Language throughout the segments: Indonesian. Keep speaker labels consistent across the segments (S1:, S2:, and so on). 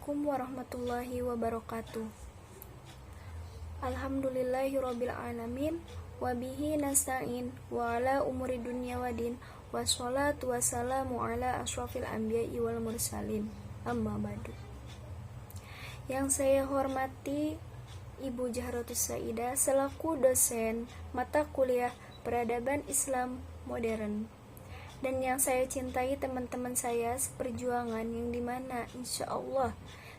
S1: Assalamualaikum warahmatullahi wabarakatuh. Alhamdulillahirabbil alamin wa bihi nasta'in wa ala umuri dunya waddin wassalatu wassalamu ala asyrofil anbiya'i wal mursalin. Amma ba'du. Yang saya hormati Ibu Jahratus Saidah selaku dosen mata kuliah Peradaban Islam Modern, dan yang saya cintai teman-teman saya seperjuangan yang dimana insya Allah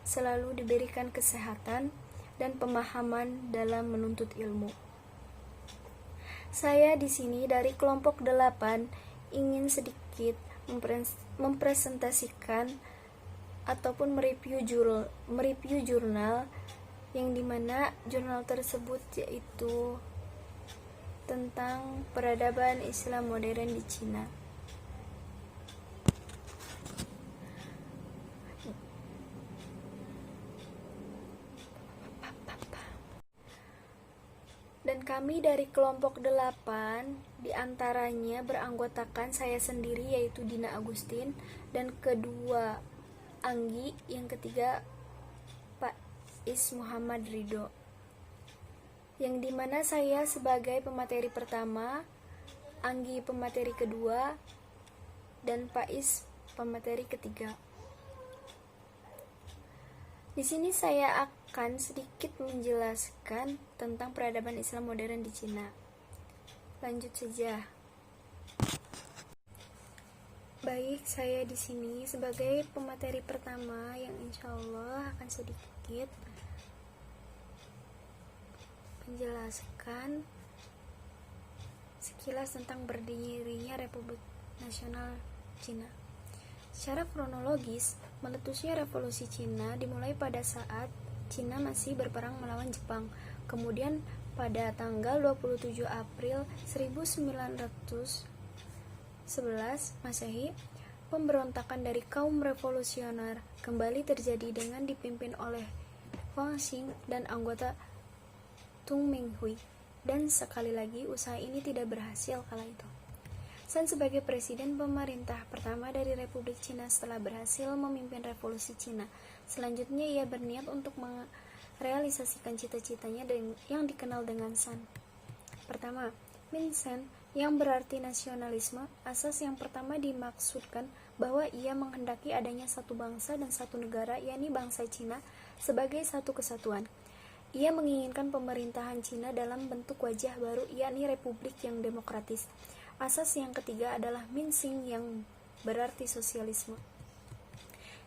S1: selalu diberikan kesehatan dan pemahaman dalam menuntut ilmu. Saya di sini dari kelompok 8 ingin sedikit mempresentasikan ataupun mereview jurnal yang dimana jurnal tersebut yaitu tentang peradaban Islam modern di Cina. Dan kami dari kelompok 8 diantaranya beranggotakan saya sendiri yaitu Dina Agustin, dan kedua Anggi, yang ketiga Pak Is Muhammad Ridho, yang dimana saya sebagai pemateri pertama, Anggi pemateri kedua, dan Pak Is pemateri ketiga. Di sini saya akan sedikit menjelaskan tentang peradaban Islam modern di Cina. Lanjut saja. Baik, saya di sini sebagai pemateri pertama yang insya Allah akan sedikit menjelaskan sekilas tentang berdirinya Republik Nasional Cina. Secara kronologis, meletusnya revolusi Cina dimulai pada saat Cina masih berperang melawan Jepang. Kemudian pada tanggal 27 April 1911 Masehi, pemberontakan dari kaum revolusioner kembali terjadi dengan dipimpin oleh Huang Xing dan anggota Tung Minghui. Dan sekali lagi usaha ini tidak berhasil kala itu. Sun sebagai presiden pemerintah pertama dari Republik Cina setelah berhasil memimpin revolusi Cina. Selanjutnya ia berniat untuk merealisasikan cita-citanya yang dikenal dengan San. Pertama, Minsen, yang berarti nasionalisme. Asas yang pertama dimaksudkan bahwa ia menghendaki adanya satu bangsa dan satu negara, yakni bangsa Cina sebagai satu kesatuan. Ia menginginkan pemerintahan Cina dalam bentuk wajah baru, yakni republik yang demokratis. Asas yang ketiga adalah Minxin, yang berarti sosialisme.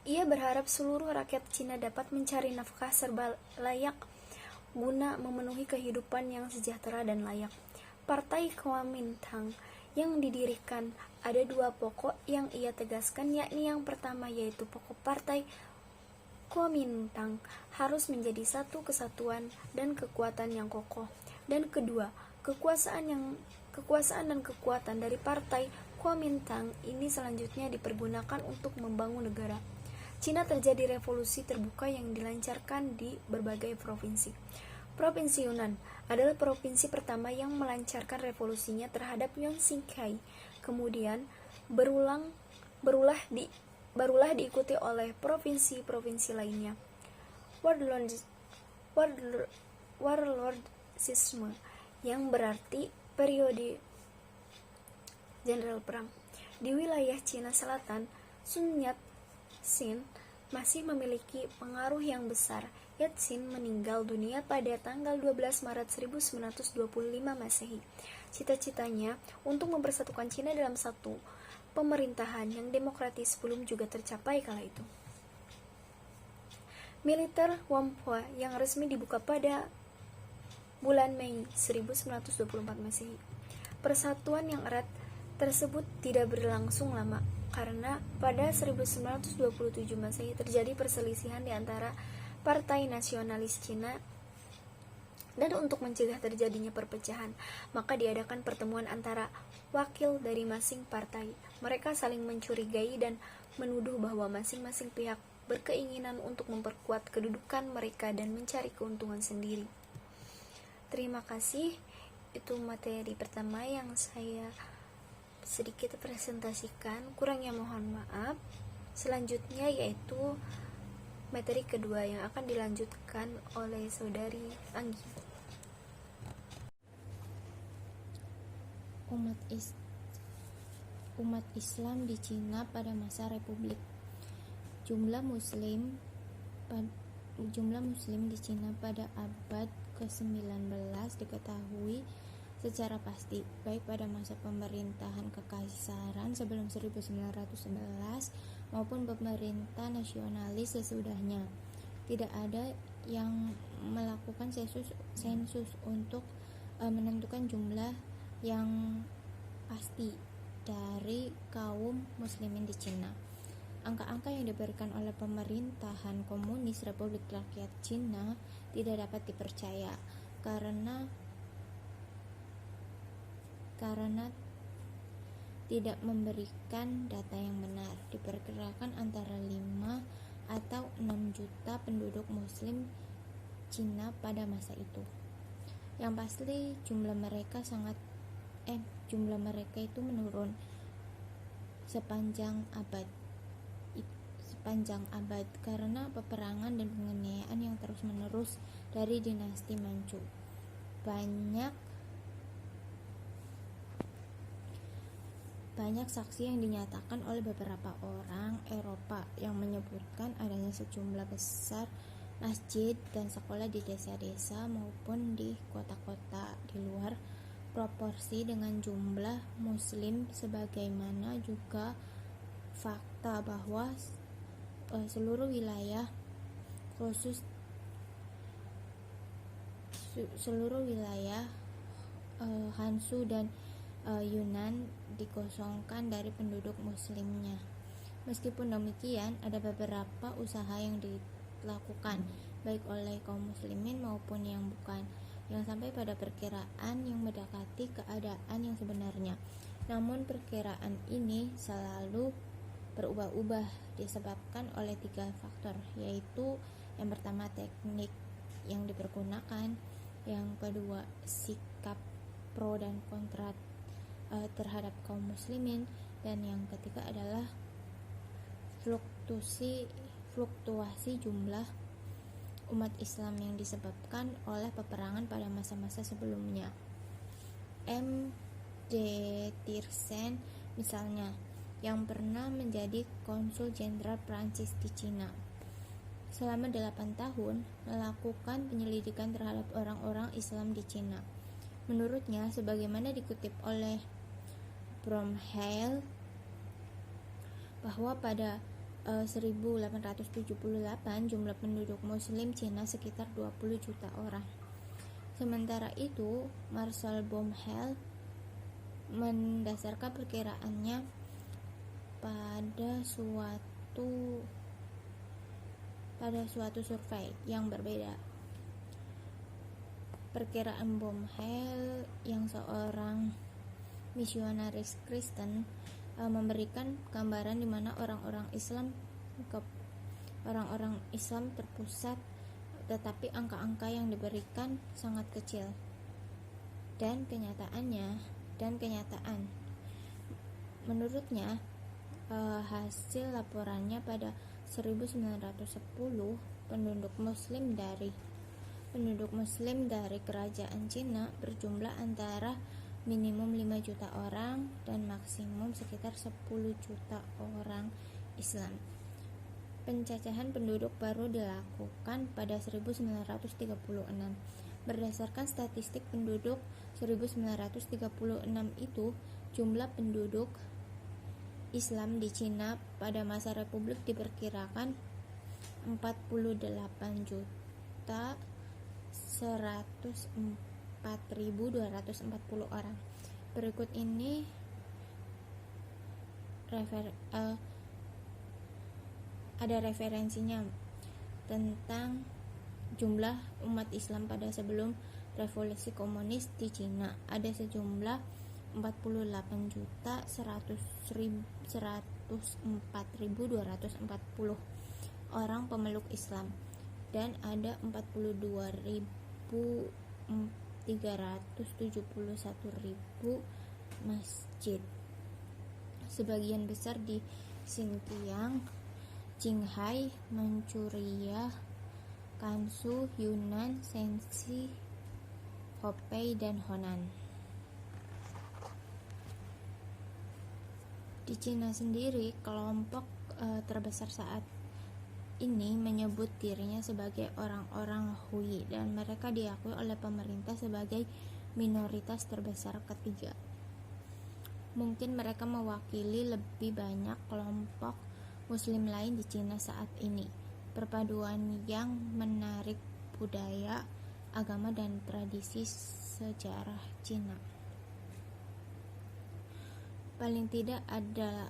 S1: Ia berharap seluruh rakyat Cina dapat mencari nafkah serba layak guna memenuhi kehidupan yang sejahtera dan layak. Partai Kuomintang yang didirikan ada dua pokok yang ia tegaskan, yakni yang pertama yaitu pokok partai Kuomintang harus menjadi satu kesatuan dan kekuatan yang kokoh, dan kedua, kekuasaan dan kekuatan dari partai Kuomintang ini selanjutnya dipergunakan untuk membangun negara. Cina terjadi revolusi terbuka yang dilancarkan di berbagai provinsi. Provinsi Yunnan adalah provinsi pertama yang melancarkan revolusinya terhadap Yuan Shikai. Kemudian barulah diikuti oleh provinsi-provinsi lainnya. Warlordisme yang berarti periode jenderal perang. Di wilayah Cina Selatan, Sun Yat-sen masih memiliki pengaruh yang besar. Yat-sen meninggal dunia pada tanggal 12 Maret 1925 Masehi. Cita-citanya untuk mempersatukan Cina dalam satu pemerintahan yang demokratis belum juga tercapai kala itu. Militer Whampoa yang resmi dibuka pada bulan Mei 1924 Masehi. Persatuan yang erat tersebut tidak berlangsung lama karena pada 1927 Masehi terjadi perselisihan di antara Partai Nasionalis Cina, dan untuk mencegah terjadinya perpecahan, maka diadakan pertemuan antara wakil dari masing partai. Mereka saling mencurigai dan menuduh bahwa masing-masing pihak berkeinginan untuk memperkuat kedudukan mereka dan mencari keuntungan sendiri. Terima kasih, itu materi pertama yang saya sedikit presentasikan, kurangnya mohon maaf. Selanjutnya yaitu Materi kedua yang akan dilanjutkan oleh Saudari Anggi.
S2: Umat Islam di Cina pada masa Republik. Jumlah Muslim di Cina pada abad ke-19 diketahui secara pasti, baik pada masa pemerintahan kekaisaran sebelum 1911 maupun pemerintah nasionalis sesudahnya. Tidak ada yang melakukan sensus untuk menentukan jumlah yang pasti dari kaum muslimin di Cina. Angka-angka yang diberikan oleh pemerintahan komunis Republik Rakyat Cina tidak dapat dipercaya karena tidak memberikan data yang benar. Diperkirakan antara 5 atau 6 juta penduduk muslim Cina pada masa itu. Yang pasti jumlah mereka itu menurun sepanjang abad karena peperangan dan penganiayaan yang terus-menerus dari dinasti Manchu. Banyak saksi yang dinyatakan oleh beberapa orang Eropa yang menyebutkan adanya sejumlah besar masjid dan sekolah di desa-desa maupun di kota-kota di luar proporsi dengan jumlah muslim, sebagaimana juga fakta bahwa seluruh wilayah Hansu dan Yunan dikosongkan dari penduduk muslimnya. Meskipun demikian, ada beberapa usaha yang dilakukan baik oleh kaum muslimin maupun yang bukan, yang sampai pada perkiraan yang mendekati keadaan yang sebenarnya. Namun perkiraan ini selalu berubah-ubah disebabkan oleh 3 faktor, yaitu yang pertama teknik yang dipergunakan, yang kedua sikap pro dan kontra terhadap kaum muslimin, dan yang ketiga adalah fluktuasi jumlah umat Islam yang disebabkan oleh peperangan pada masa-masa sebelumnya. M. D. Tiersen misalnya, yang pernah menjadi konsul jenderal Prancis di Cina selama 8 tahun, melakukan penyelidikan terhadap orang-orang Islam di Cina. Menurutnya, sebagaimana dikutip oleh Bromheil, bahwa pada 1878 jumlah penduduk muslim Cina sekitar 20 juta orang. Sementara itu, Marcel Bromheil mendasarkan perkiraannya pada suatu survei yang berbeda. Perkiraan Bromheil yang seorang misionaris Kristen memberikan gambaran di mana orang-orang Islam terpusat, tetapi angka-angka yang diberikan sangat kecil. Dan kenyataan menurutnya, hasil laporannya pada 1910 penduduk muslim dari kerajaan Cina berjumlah antara minimum 5 juta orang dan maksimum sekitar 10 juta orang Islam. Pencacahan penduduk baru dilakukan pada 1936. Berdasarkan statistik penduduk 1936 itu, jumlah penduduk Islam di Cina pada masa Republik diperkirakan 48.104.240 orang. Berikut ini ada referensinya tentang jumlah umat Islam pada sebelum revolusi komunis di Cina. Ada sejumlah 48.104.240 orang pemeluk Islam, dan ada 42.371 masjid. Sebagian besar di Xinjiang Qinghai, Manchuria, Gansu, Yunnan, Shanxi, Hubei, dan Honan. Di Cina sendiri, kelompok terbesar saat ini menyebut dirinya sebagai orang-orang Hui, dan mereka diakui oleh pemerintah sebagai minoritas terbesar ketiga. Mungkin mereka mewakili lebih banyak kelompok Muslim lain di Cina saat ini. Perpaduan yang menarik budaya, agama, dan tradisi sejarah Cina. Paling tidak ada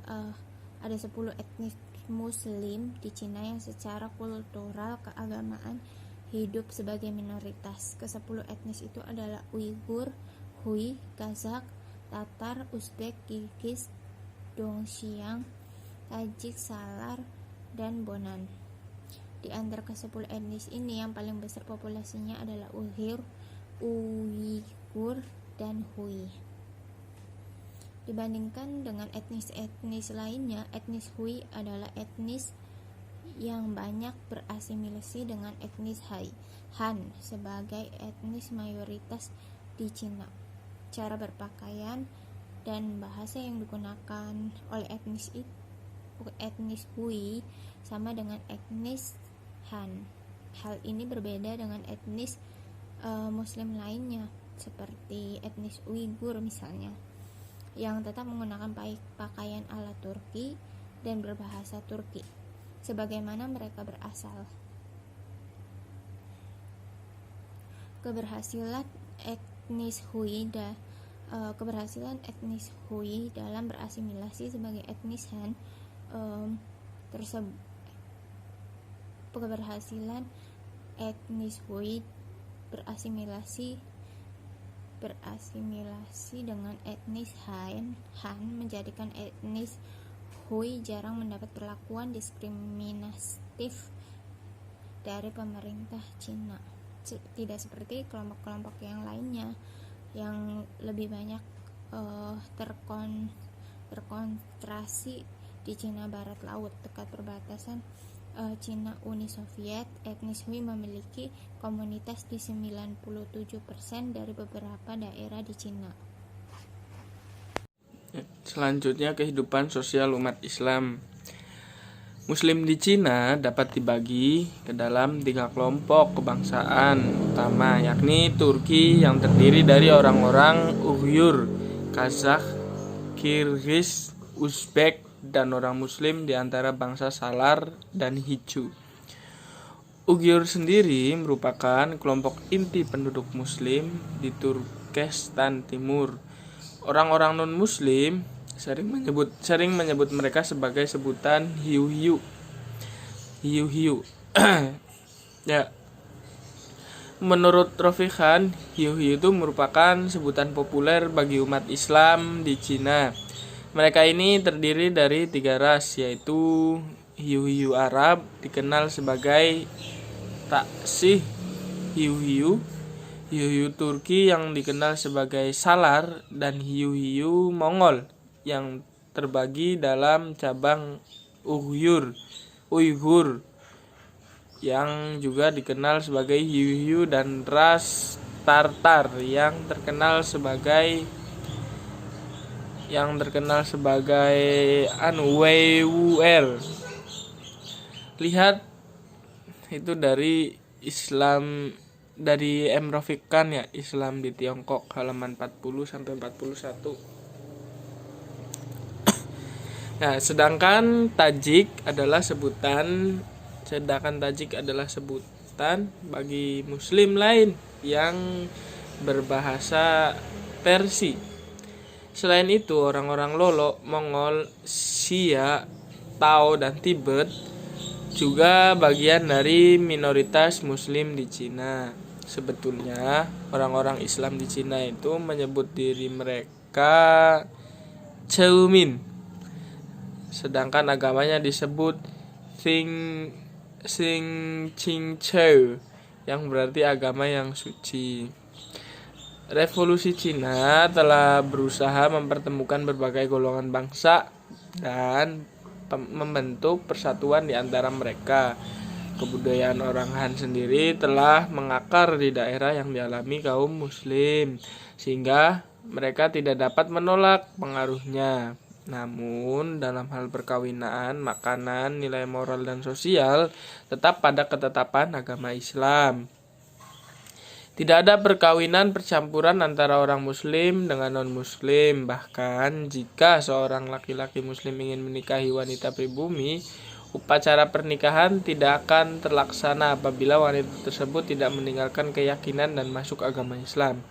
S2: 10 etnis Muslim di Cina yang secara kultural keagamaan hidup sebagai minoritas. Ke-10 etnis itu adalah Uighur, Hui, Kazakh, Tatar, Uzbek, Kirgiz, Dongxiang, Tajik, Salar, dan Bonan. Di antara ke-10 etnis ini yang paling besar populasinya adalah Uighur, dan Hui. Dibandingkan dengan etnis-etnis lainnya, etnis Hui adalah etnis yang banyak berasimilasi dengan etnis Han sebagai etnis mayoritas di Cina. Cara berpakaian dan bahasa yang digunakan oleh etnis Hui sama dengan etnis Han. Hal ini berbeda dengan etnis Muslim lainnya, seperti etnis Uighur misalnya, yang tetap menggunakan pakaian ala Turki dan berbahasa Turki, sebagaimana mereka berasal. Keberhasilan etnis Hui dalam berasimilasi sebagai etnis Han keberhasilan etnis Hui berasimilasi dengan etnis Han menjadikan etnis Hui jarang mendapat perlakuan diskriminatif dari pemerintah Cina. Tidak seperti kelompok-kelompok yang lainnya yang lebih banyak terkonsentrasi di Cina Barat Laut, dekat perbatasan Cina Uni Soviet. Etnis Hui memiliki komunitas di 97% dari beberapa daerah di Cina.
S3: Selanjutnya, kehidupan sosial umat Islam. Muslim di Cina dapat dibagi ke dalam 3 kelompok kebangsaan utama, yakni Turki yang terdiri dari orang-orang Uighur, Kazakh, Kirgiz, Uzbek, dan orang Muslim di antara bangsa Salar dan Hiju. Uighur sendiri merupakan kelompok inti penduduk Muslim di Turkestan Timur. Orang-orang non-Muslim sering menyebut mereka sebagai sebutan Hiu-Hiu. Ya. Menurut Rafiq Khan, Hiu-Hiu itu merupakan sebutan populer bagi umat Islam di Cina. Mereka ini terdiri dari 3 ras, yaitu Hiu-Hiu Arab dikenal sebagai Taksih Hiu-Hiu, Hiu-Hiu Turki yang dikenal sebagai Salar, dan Hiu-Hiu Mongol yang terbagi dalam cabang Uighur yang juga dikenal sebagai Hiu-Hiu, dan ras Tartar yang terkenal sebagai Weiwuer. Lihat itu dari Islam dari M. Rafiq Khan ya, Islam di Tiongkok, halaman 40 sampai 41. Nah, sedangkan Tajik adalah sebutan bagi Muslim lain yang berbahasa Persia. Selain itu, orang-orang Lolo, Mongol, Xia, Tao, dan Tibet juga bagian dari minoritas Muslim di Cina. Sebetulnya, orang-orang Islam di Cina itu menyebut diri mereka Cheumin, sedangkan agamanya disebut Xingqingcheu, yang berarti agama yang suci. Revolusi Cina telah berusaha mempertemukan berbagai golongan bangsa dan membentuk persatuan di antara mereka. Kebudayaan orang Han sendiri telah mengakar di daerah yang dialami kaum muslim, sehingga mereka tidak dapat menolak pengaruhnya. Namun dalam hal perkawinan, makanan, nilai moral dan sosial tetap pada ketetapan agama Islam. Tidak ada perkawinan percampuran antara orang muslim dengan non-muslim. Bahkan jika seorang laki-laki muslim ingin menikahi wanita pribumi, upacara pernikahan tidak akan terlaksana apabila wanita tersebut tidak meninggalkan keyakinan dan masuk agama Islam.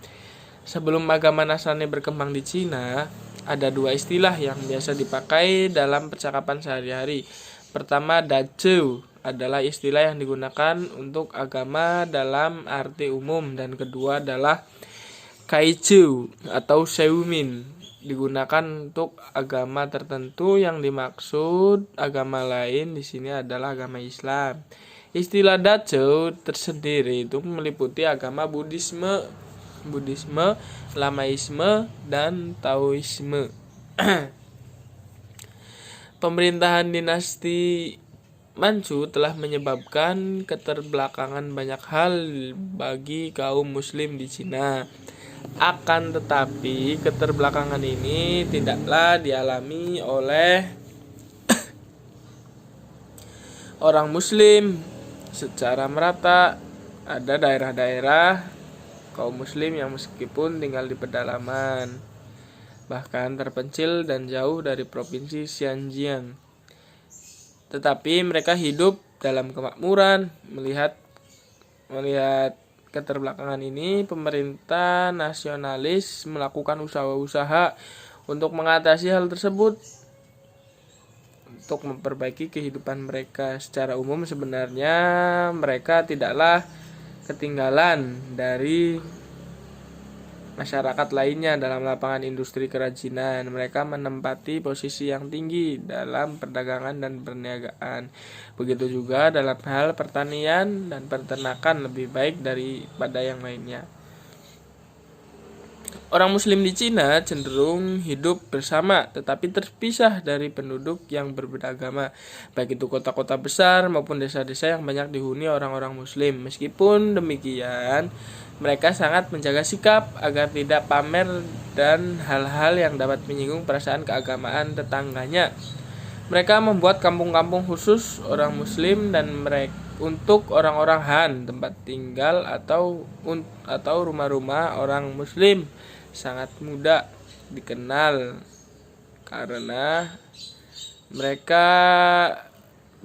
S3: Sebelum agama Nasrani berkembang di Cina, ada dua istilah yang biasa dipakai dalam percakapan sehari-hari. Pertama, Dazhou adalah istilah yang digunakan untuk agama dalam arti umum, dan kedua adalah Kaizhou atau Seumin digunakan untuk agama tertentu. Yang dimaksud agama lain di sini adalah agama Islam. Istilah Dazhou tersendiri itu meliputi agama Buddhisme, Lamaisme, dan Taoisme. Pemerintahan dinasti Manchu telah menyebabkan keterbelakangan banyak hal bagi kaum muslim di Cina. Akan tetapi keterbelakangan ini tidaklah dialami oleh orang muslim secara merata. Ada daerah-daerah kaum muslim yang meskipun tinggal di pedalaman, bahkan terpencil dan jauh dari provinsi Xinjiang, tetapi mereka hidup dalam kemakmuran. Melihat keterbelakangan ini, pemerintah nasionalis melakukan usaha-usaha untuk mengatasi hal tersebut, untuk memperbaiki kehidupan mereka. Secara umum sebenarnya mereka tidaklah ketinggalan dari masyarakat lainnya dalam lapangan industri kerajinan. Mereka menempati posisi yang tinggi dalam perdagangan dan perniagaan. Begitu juga dalam hal pertanian dan peternakan, lebih baik daripada yang lainnya. Orang muslim di Cina cenderung hidup bersama tetapi terpisah dari penduduk yang berbeda agama, baik itu kota-kota besar maupun desa-desa yang banyak dihuni orang-orang muslim. Meskipun demikian, mereka sangat menjaga sikap agar tidak pamer dan hal-hal yang dapat menyinggung perasaan keagamaan tetangganya. Mereka membuat kampung-kampung khusus orang muslim dan untuk orang-orang Han, tempat tinggal atau rumah-rumah orang muslim sangat mudah dikenal karena mereka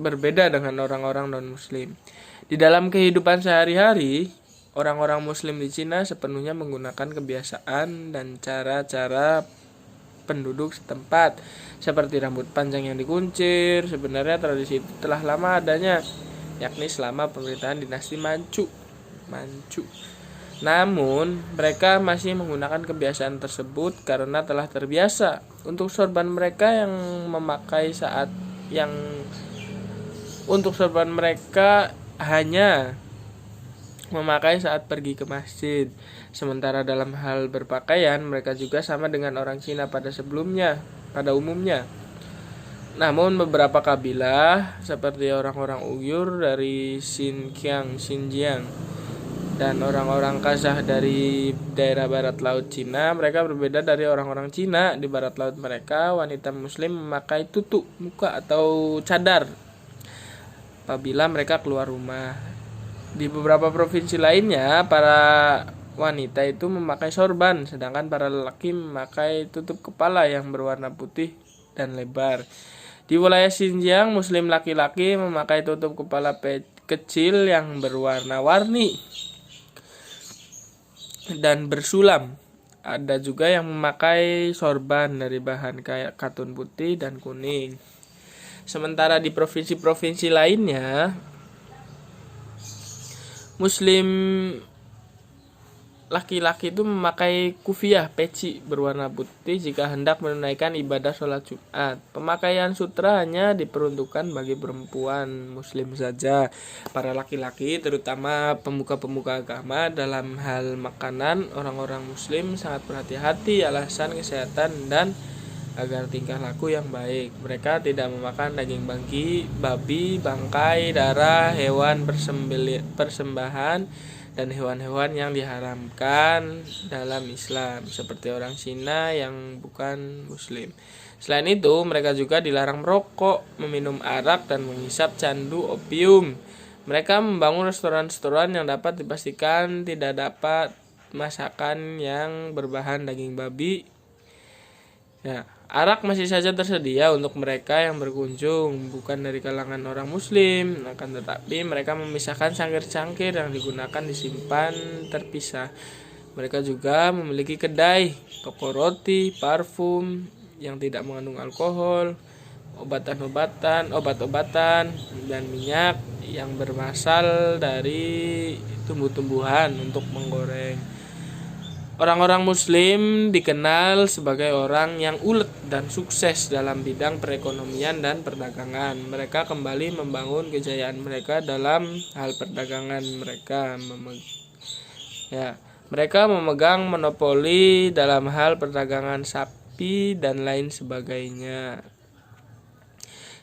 S3: berbeda dengan orang-orang non-muslim. Di dalam kehidupan sehari-hari, orang-orang muslim di Cina sepenuhnya menggunakan kebiasaan dan cara-cara penduduk setempat, seperti rambut panjang yang dikuncir. Sebenarnya tradisi itu telah lama adanya, yakni selama pemerintahan dinasti Manchu. Namun, mereka masih menggunakan kebiasaan tersebut karena telah terbiasa. Untuk sorban mereka hanya memakai saat pergi ke masjid. Sementara dalam hal berpakaian, mereka juga sama dengan orang Cina pada umumnya. Namun beberapa kabilah seperti orang-orang Uyghur dari Xinjiang dan orang-orang Kazakh dari daerah barat laut Cina, mereka berbeda dari orang-orang Cina. Di barat laut mereka, wanita muslim memakai tutup muka atau cadar apabila mereka keluar rumah. Di beberapa provinsi lainnya, para wanita itu memakai sorban, sedangkan para lelaki memakai tutup kepala yang berwarna putih dan lebar. Di wilayah Xinjiang, muslim laki-laki memakai tutup kepala kecil yang berwarna-warni dan bersulam. Ada juga yang memakai sorban dari bahan kayak katun putih dan kuning. Sementara di provinsi-provinsi lainnya, muslim laki-laki itu memakai kufiah peci berwarna putih jika hendak menunaikan ibadah sholat Jumat. Pemakaian sutra hanya diperuntukkan bagi perempuan muslim saja. Para laki-laki, terutama pemuka-pemuka agama, dalam hal makanan, orang-orang muslim sangat berhati-hati alasan kesehatan dan agar tingkah laku yang baik. Mereka tidak memakan daging babi, bangkai, darah, hewan persembahan, dan hewan-hewan yang diharamkan dalam Islam, seperti orang Cina yang bukan Muslim. Selain itu, mereka juga dilarang merokok, meminum arak, dan menghisap candu opium. Mereka membangun restoran-restoran yang dapat dipastikan tidak dapat masakan yang berbahan daging babi. Ya, arak masih saja tersedia untuk mereka yang berkunjung, bukan dari kalangan orang Muslim. Akan tetapi mereka memisahkan cangkir-cangkir yang digunakan disimpan terpisah. Mereka juga memiliki kedai, toko roti, parfum yang tidak mengandung alkohol, obat-obatan, dan minyak yang berasal dari tumbuh-tumbuhan untuk menggoreng. Orang-orang Muslim dikenal sebagai orang yang ulet dan sukses dalam bidang perekonomian dan perdagangan. Mereka kembali membangun kejayaan mereka dalam hal perdagangan. Mereka memegang monopoli dalam hal perdagangan sapi dan lain sebagainya.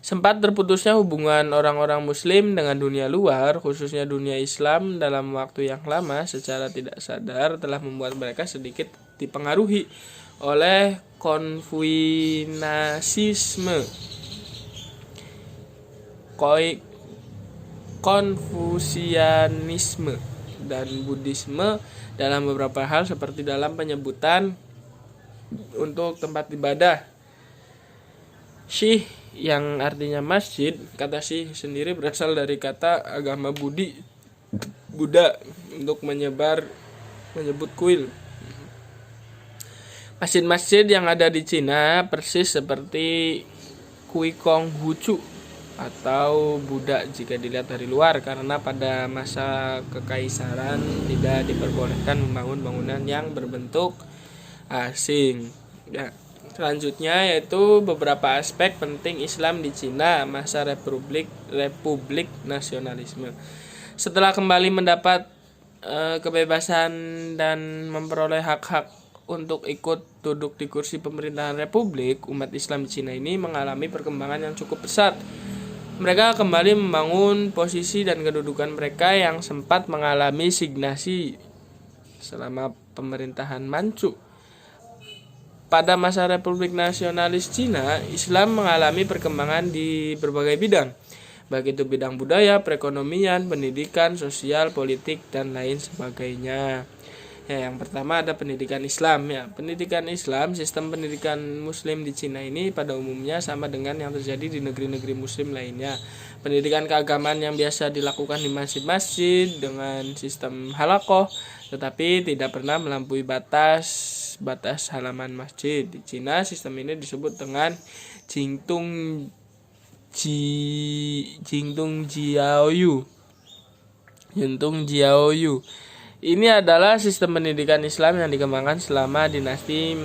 S3: Sempat terputusnya hubungan orang-orang Muslim dengan dunia luar, khususnya dunia Islam, dalam waktu yang lama secara tidak sadar telah membuat mereka sedikit dipengaruhi oleh Konfusianisme dan Buddhisme dalam beberapa hal, seperti dalam penyebutan untuk tempat ibadah. Syih yang artinya masjid, kata Syih sendiri berasal dari kata agama Buddha untuk menyebut kuil. Masjid-masjid yang ada di Cina persis seperti Kui Kong Hucu atau Buddha jika dilihat dari luar, karena pada masa kekaisaran tidak diperbolehkan membangun bangunan yang berbentuk asing. Ya. Selanjutnya yaitu beberapa aspek penting Islam di Cina masa Republik Nasionalisme. Setelah kembali mendapat kebebasan dan memperoleh hak-hak untuk ikut duduk di kursi pemerintahan republik, umat Islam di Cina ini mengalami perkembangan yang cukup pesat. Mereka kembali membangun posisi dan kedudukan mereka yang sempat mengalami stagnasi selama pemerintahan Manchu. Pada masa Republik Nasionalis Cina, Islam mengalami perkembangan di berbagai bidang, baik itu bidang budaya, perekonomian, pendidikan, sosial, politik, dan lain sebagainya. Ya, yang pertama ada pendidikan Islam. Ya, pendidikan Islam, sistem pendidikan Muslim di Cina ini pada umumnya sama dengan yang terjadi di negeri-negeri Muslim lainnya. Pendidikan keagamaan yang biasa dilakukan di masjid-masjid dengan sistem halakoh, tetapi tidak pernah melampaui batas halaman masjid. Di Cina sistem ini disebut dengan Jingtung Jiaoyu. Ini adalah sistem pendidikan Islam yang dikembangkan selama dinasti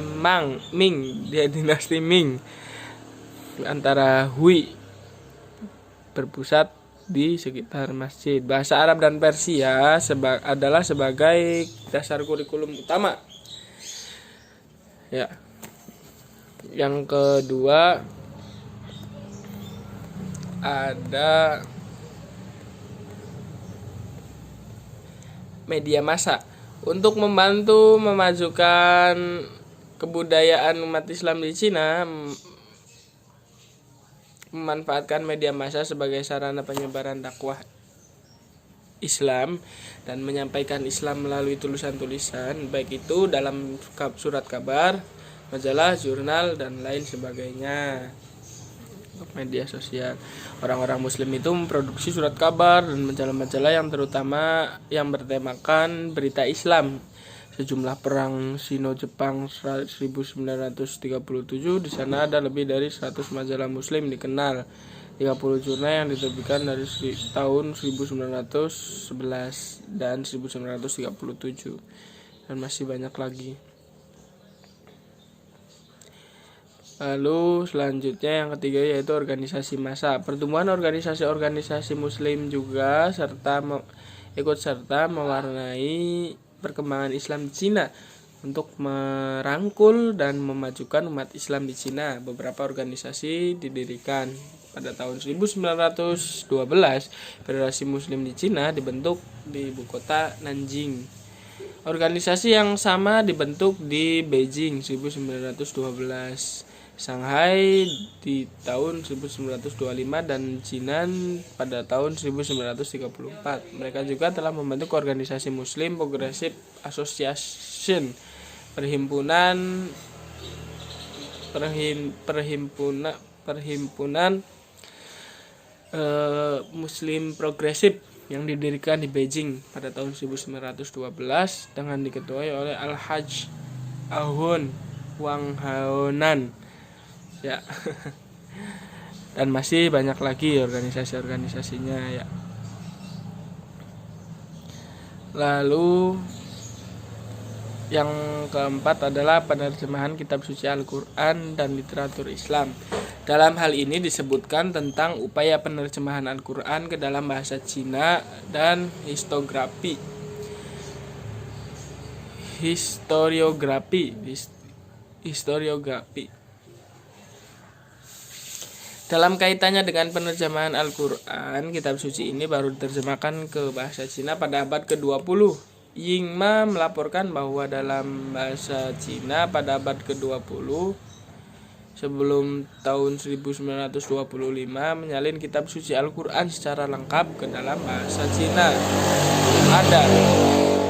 S3: Ming antara Hui, berpusat di sekitar masjid. Bahasa Arab dan Persia adalah sebagai dasar kurikulum utama. Ya. Yang kedua ada media massa. Untuk membantu memajukan kebudayaan umat Islam di Cina, memanfaatkan media massa sebagai sarana penyebaran dakwah Islam dan menyampaikan Islam melalui tulisan-tulisan, baik itu dalam surat kabar, majalah, jurnal, dan lain sebagainya. Untuk media sosial, orang-orang Muslim itu memproduksi surat kabar dan majalah-majalah yang terutama yang bertemakan berita Islam. Sejumlah perang Sino-Jepang 1937, di sana ada lebih dari 100 majalah Muslim dikenal, 30 jurnal yang diterbitkan dari tahun 1911 dan 1937, dan masih banyak lagi. Lalu selanjutnya yang ketiga yaitu organisasi massa. Pertumbuhan organisasi-organisasi Muslim juga ikut serta mewarnai perkembangan Islam di Cina. untuk merangkul dan memajukan umat Islam di Cina. Beberapa organisasi didirikan. Pada tahun 1912, Federasi Muslim di Cina dibentuk di ibu kota Nanjing. Organisasi yang sama dibentuk di Beijing 1912, Shanghai di tahun 1925, dan Jinan pada tahun 1934. Mereka juga telah membentuk organisasi Muslim Progressive Association, perhimpunan Muslim progresif yang didirikan di Beijing pada tahun 1912 dengan diketuai oleh Al-Hajj Ahun Wang Haonan. Ya. Dan masih banyak lagi organisasi-organisasinya ya. Lalu yang keempat adalah penerjemahan kitab suci Al-Quran dan literatur Islam. Dalam hal ini disebutkan tentang upaya penerjemahan Al-Quran ke dalam bahasa Cina dan historiografi. Dalam kaitannya dengan penerjemahan Al-Quran, kitab suci ini baru diterjemahkan ke bahasa Cina pada abad ke-20. Ying Ma melaporkan bahwa dalam bahasa Cina pada abad ke-20 sebelum tahun 1925 menyalin kitab suci Al-Quran secara lengkap ke dalam bahasa Cina. Ada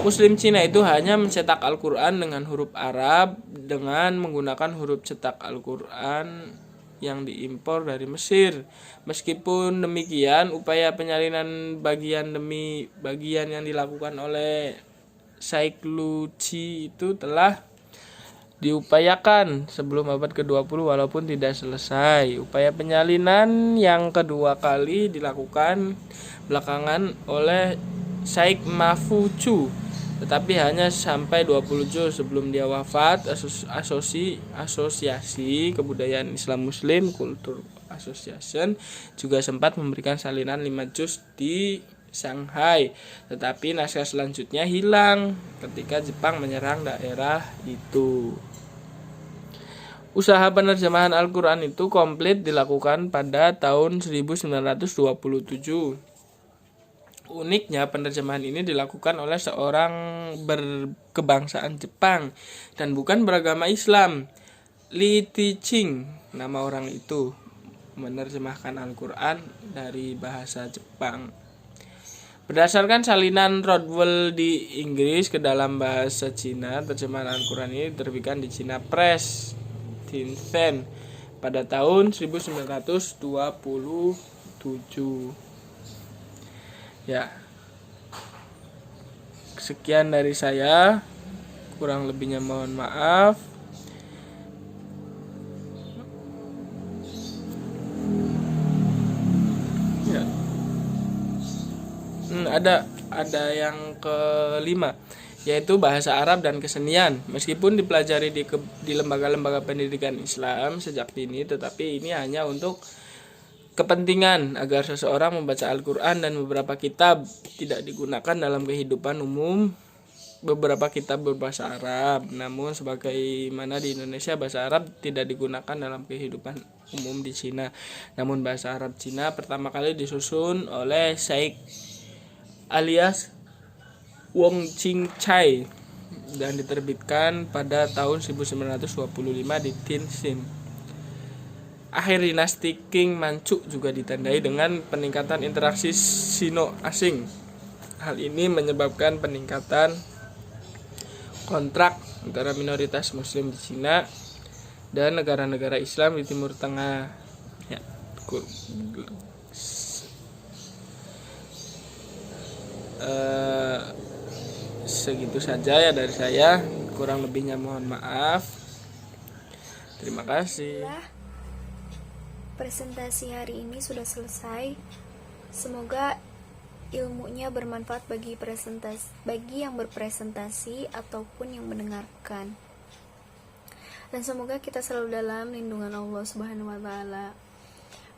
S3: Muslim Cina itu hanya mencetak Al-Quran dengan huruf Arab dengan menggunakan huruf cetak Al-Quran yang diimpor dari Mesir. Meskipun demikian, upaya penyalinan bagian demi bagian yang dilakukan oleh Syekh Luci itu telah diupayakan sebelum abad ke-20 walaupun tidak selesai. Upaya penyalinan yang kedua kali dilakukan belakangan oleh Syekh Mafucu, tetapi hanya sampai 20 juz sebelum dia wafat. Asosiasi Kebudayaan Islam Muslim Culture Association juga sempat memberikan salinan 5 juz di Shanghai, tetapi naskah selanjutnya hilang ketika Jepang menyerang daerah itu. Usaha penerjemahan Al-Quran itu komplit dilakukan pada tahun 1927. Uniknya penerjemahan ini dilakukan oleh seorang berkebangsaan Jepang dan bukan beragama Islam. Li Tiching, nama orang itu, menerjemahkan Al-Quran dari bahasa Jepang. Berdasarkan salinan Rodwell di Inggris ke dalam bahasa Cina, terjemahan Al-Quran ini diterbitkan di China Press Tianfen pada tahun 1927. Ya. Sekian dari saya. Kurang lebihnya mohon maaf. Ya. Ada yang kelima, yaitu bahasa Arab dan kesenian. Meskipun dipelajari di lembaga-lembaga pendidikan Islam sejak dini, tetapi ini hanya untuk kepentingan agar seseorang membaca Al-Quran dan beberapa kitab, tidak digunakan dalam kehidupan umum. Beberapa kitab berbahasa Arab, namun sebagaimana di Indonesia bahasa Arab tidak digunakan dalam kehidupan umum di Cina. Namun bahasa Arab Cina pertama kali disusun oleh Syekh alias Wong Ching Chai dan diterbitkan pada tahun 1925 di Tianjin. Akhir dinasti Qing Manchu juga ditandai dengan peningkatan interaksi Sino-asing. Hal ini menyebabkan peningkatan kontrak antara minoritas Muslim di Cina dan negara-negara Islam di Timur Tengah. Ya, segitu saja ya dari saya, kurang lebihnya mohon maaf. Terima kasih.
S1: Presentasi hari ini sudah selesai. Semoga ilmunya bermanfaat bagi yang berpresentasi ataupun yang mendengarkan. Dan semoga kita selalu dalam lindungan Allah Subhanahu wa taala.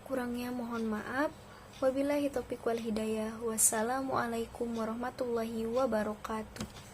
S1: Kurangnya mohon maaf. Wabillahi taufiq wal hidayah. Wassalamualaikum warahmatullahi wabarakatuh.